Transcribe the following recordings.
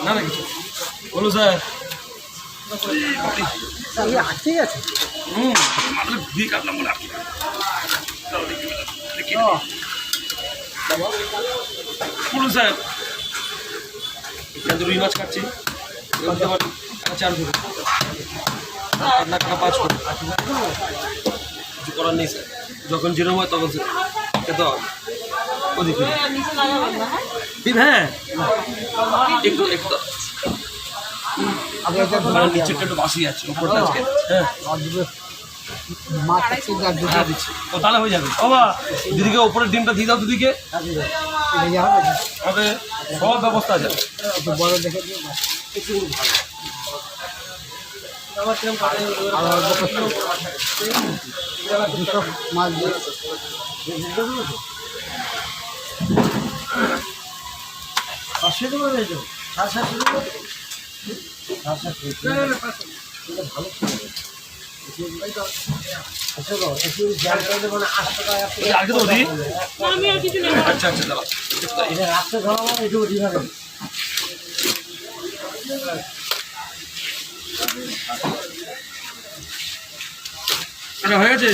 না না কিছু বলো স্যার। ঠিক আছে মাথাটা ঘুরিয়ে কাটলাম বলে আপনি বলুন স্যার। এখানে রুই মাছ কাটছি, চার ধরে আপনার কাটা 5 করে কিছু করার নেই স্যার। যখন যেরকম হয় তখন স্যার খেতে হবে। ওদিকে হ্যাঁ একটু একটু নিচেরটা একটু বাসি আছে, উপরটা আজকে হ্যাঁ দিচ্ছি। ও তাহলে হয়ে যাবে বাবা। দিদিকে ওপরের ডিমটা দিয়ে দাও দিদিকে, আমাদের সব ব্যবস্থা আছে। বড় দেখে মাছ আচ্ছা আচ্ছা দাদা রাস্তা ধরা একটু দিভাবে হয়ে গেছে।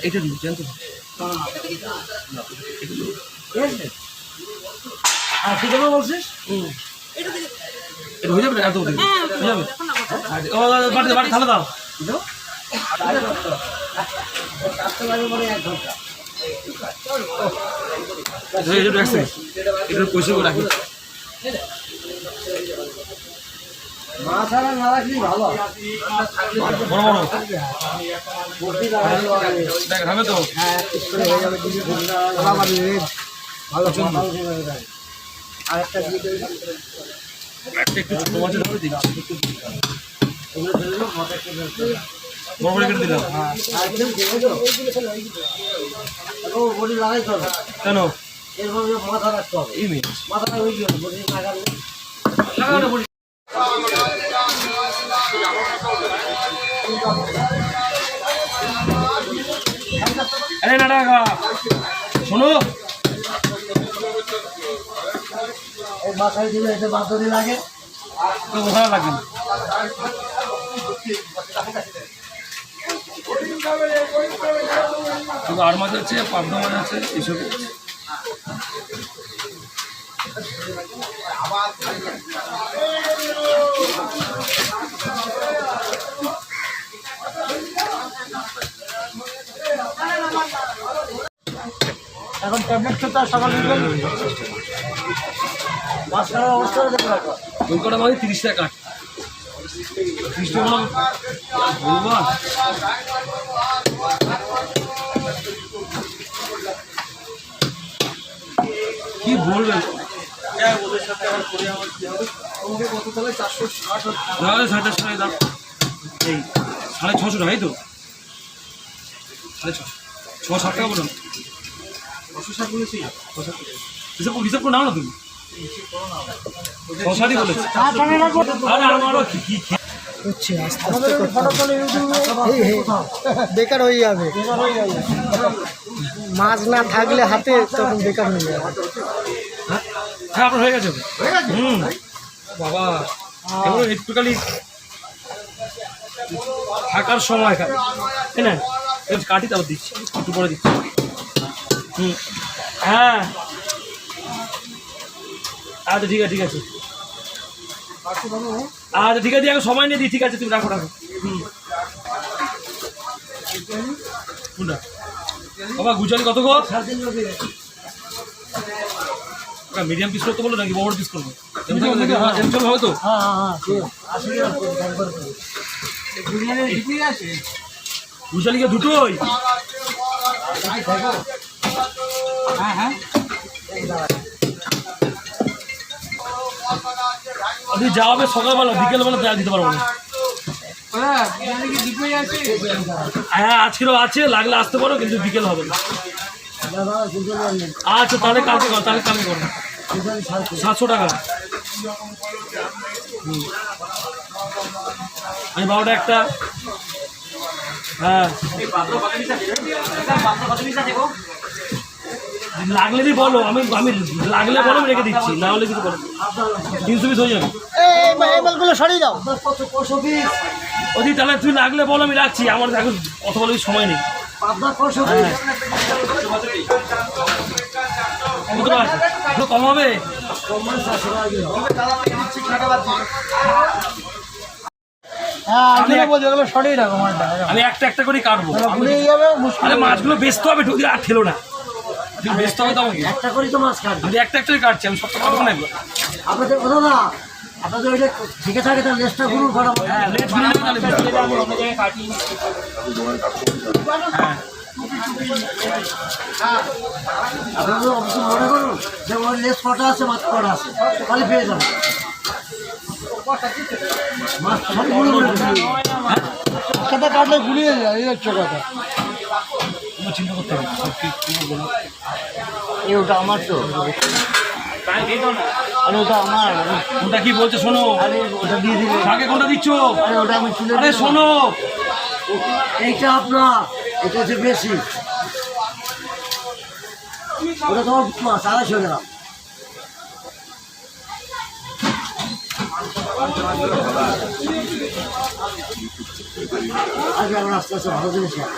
এটা দিন জানতো বলছিস এটা হয়ে যাবে না? এত হয়ে যাবে বাড়ি থালা দাও। এটা পয়সা করে রাখি। বড় বড় হবে তো আরেকটা একটু ছোট মাছের ধরে দিচ্ছি, বড় বড় কেটে দিলাম। কেন মাথা রাখতে হবে, এই মিনিট মাথাটা ওই লাগালে আরে না টাকা শোনো, এই মাথায় দিলে এতে বাঁধনি লাগে তো ভালো লাগে না। কিন্তু আর মাছ আছে, পাবদা মাছ আছে, এইসব এখন ট্যাবলেট খেতে সকালে মাছ খাওয়ার অবস্থা ওই কটা মাছ 30 টাকা কাট, 30 টাকা বলবো কি বলবেন? ওদের সাথে আমার করে আমার কি হবে? আমাকে কত তাহলে 460 তাহলে 450 দাম, এই 650 টাকা, এই তো 650 660 টাকা বলুন। 660 বলেছি, হিসাব করে নাও না তুমি, 660 বলেছি। আরে আমারও কি হচ্ছে আস্তে আস্তে বেকার হয়ে যাবে, মাছ না থাকলে হাতে তখন বেকার হয়ে যাবে। হ্যাঁ আপনার হয়ে গেছে। বাবা এগুলো একটুখানি থাকার সময় তাই না, কাটি তারপর দিচ্ছি, একটু পরে দিচ্ছি। হ্যাঁ আচ্ছা ঠিক আছে ঠিক আছে, আচ্ছা ঠিক আছে, এখন সময় নিয়ে দিই। ঠিক আছে তুমি রাখো রাখো। বাবা গুজারি কত গো? মিডিয়াম পিস করতে বলো নাকি বড় পিস করবো? হবে তো? গুজারিকে দুটোই? আপনি যাওয়াবে সকালবেলা, বিকেলবেলা দেওয়া দিতে পারবো না। হ্যাঁ আজকেরও আছে, লাগলে আসতে পারো, কিন্তু বিকেল হবে না। আচ্ছা তাহলে কালকে করো, তাহলে কালকে করো। 700 টাকা। আমি 12টা একটা। হ্যাঁ লাগলে দি বলো, আমি লাগলে বলো আমি রেখে দিচ্ছি, না হলে কিছু বলো। 300 পিস হয়ে যাবে। এই মালগুলো সরিয়ে দাও। ওদি তাহলে তুই লাগলে বলো আমি রাখছি, আমার এখন কথা বলার সময় নেই। হ্যাঁ। কত টাকা আছে? একটু কম হবে? হ্যাঁ আমি বলছি ওগুলো সরিয়ে রাখো মালটা। আমি একটা একটা করে কাটবো। ভুলে যাবে মুশকিল। আরে মাছগুলো বেচতে হবে, ঢুকে আর খেলো না। তুমি বেচতে হবে তো আমাকে। একটা করে তো মাছ কাটবে। আমি একটা একটা কাটছি, আমি সবটা কাটবো না একবার। আপনাদের কথা না, আপনাদের ওইটা ঠিক থাকে তার লেসটা গুলো করা। হ্যাঁ, লেট গুলো নেবে তাহলে বেচতে হবে। হ্যাঁ। আপনাদের অবশ্য মনে করুন যে ওর লেস কটা আছে মাছ কটা আছে, তাহলে পেয়ে যাবে মাছ সবগুলো কাটলে গুলিয়ে যায়, এই হচ্ছে কথা। তোমার চিন্তা করতে হবে সব কি বলবো না। এই ওটা আমার তো, আরে ওটা আমার। ওটা কি বলছে শোনো, আরে ওটা দিয়ে দিলে। আগে কোনটা দিচ্ছ? আরে ওটা আমি তুলে আরে দিলাম। শোনো, এইটা আপনার, এটা হচ্ছে বেশি, ওটা তোমার মাছ 250 গ্রাম। আগে আমরা আস্তে আস্তে ভালো জিনিস খাই।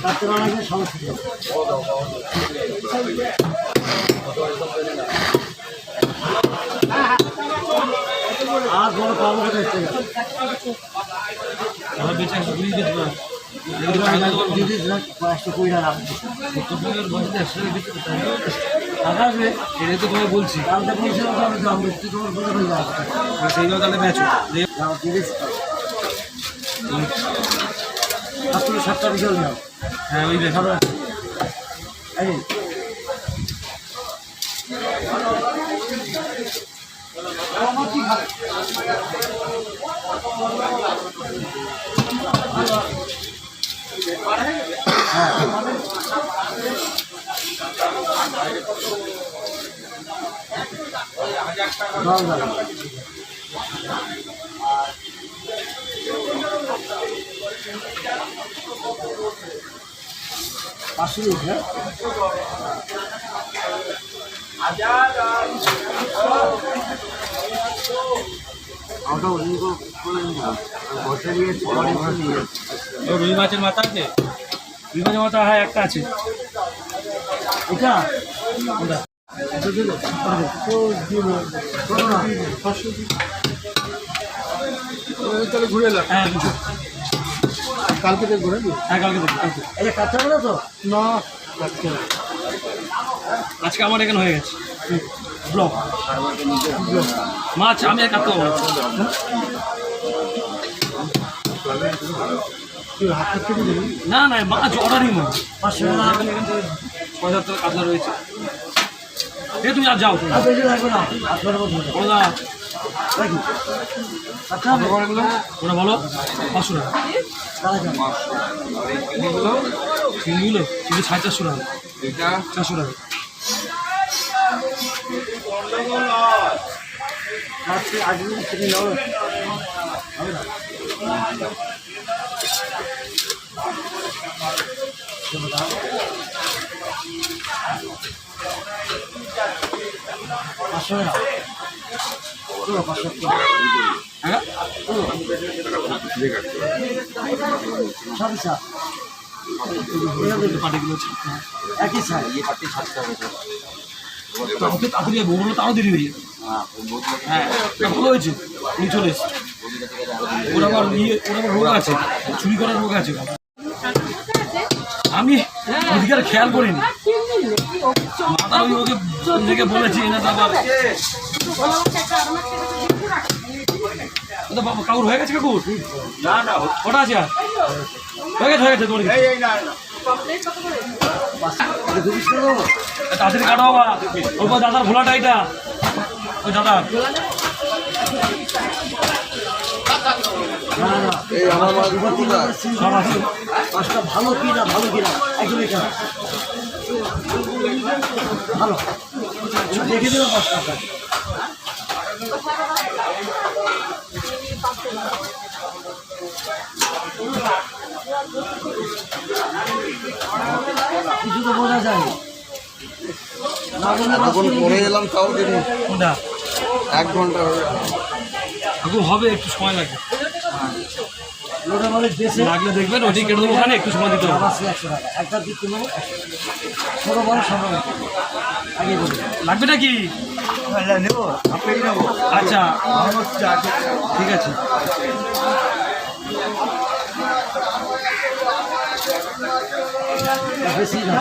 কাটতে না লাগে সমস্যা। আর বড় পাবো কোথায়? আমার বেঁচে একশো কুড়ি দিতে পারবো। দিদিস না 120 টাকা রাখবো। টাকা আসবে, এটাই তো তোমায় বলছি। কালকে বলছিলাম তো আমি দাম বেশি তোমার বলে হয়ে যাবে। সেইভাবে তাহলে বেচো। যাও দিদিস 7টা বিকেল যাও। হ্যাঁ ওই বেচো। এই দাও দাও। আসলে হ্যাঁ ওটা ওই করে বসে দিয়েছি রুই মাছের মাথা আছে? রুই মাছের মাথা হ্যাঁ একটা আছে। এটা কোনটা? তাহলে ঘুরে এলাম হ্যাঁ দুটো। কালকে থেকে ঘুরে নি হ্যাঁ কালকে দেবো, কালকে। এটা কাটতে হবে না তো? না আজকে আমার এখানে হয়ে গেছে ব্লক মাছ, আমি আর কাটতে পারবো না। হাতের থেকে দেবেন না না মাছ অর্ডারই মাছ। 500 টাকা। এখানে 75 কাতলা রয়েছে। এই তুমি আর যাও তুমি। আর বেশি লাগবে না, 800 টাকা বলবো। ওরা নাকি? কাটতে হবে? ওরা বলো 500 টাকা। তাহলে কেন? চিংড়িগুলো চিংড়ি 450 টাকা, 400 টাকা। আজকে আগে থেকে নাও। হবে না? পাঁচশো টাকা। পুরো 500 টাকা। হ্যাঁ সবই স্যার। পাটিগুলো একই স্যার। তাড়াতাড়ি যাবো, ওগুলো তাও দেরি হয়ে যাবে। হ্যাঁ এটা ভালো হয়েছে, উনি চলে এসছে। ওর আবার রোগ আছে, চুরি করার রোগ আছে। আমি ওদিকে আর খেয়াল করিনি, মাথা ওই ওকে দেখে বলেছি না আবার। কাকুর হয়ে গেছে? কাকুর কটা আছে? আর হয়ে গেছে তোমার কিছু? এটা 2 পিস করে দেবো? তাড়াতাড়ি কাটো বাবা, ওর পর দাদার ভোলাটা এটা। ওই লাগবে দাদা? না না এই আমার মাছ এবার তিন নম্বর সিল সব আছে। মাছটা ভালো কিনা একদমই কেনা ভালো দেখে দিলাম মাছটা আপনাকে। কিছু তো বোঝা যায় না বললে মাছ এখন কিনে পরে দিই। এলাম তাও দিন কোনটা? 1 ঘন্টা হবে। এখন হবে, একটু সময় লাগবে। লোটা মানে দেশে লাগলে দেখবেন ওইটি কেটে দেবো, ওখানে একটু সময় দিতে হবে। আবার 100 টাকা একটা দিতে নেবো ছোট বড় সব আগে বলি লাগবে নাকি? নেবো আপনি নেবো আচ্ছা ঠিক আছে। বেশি না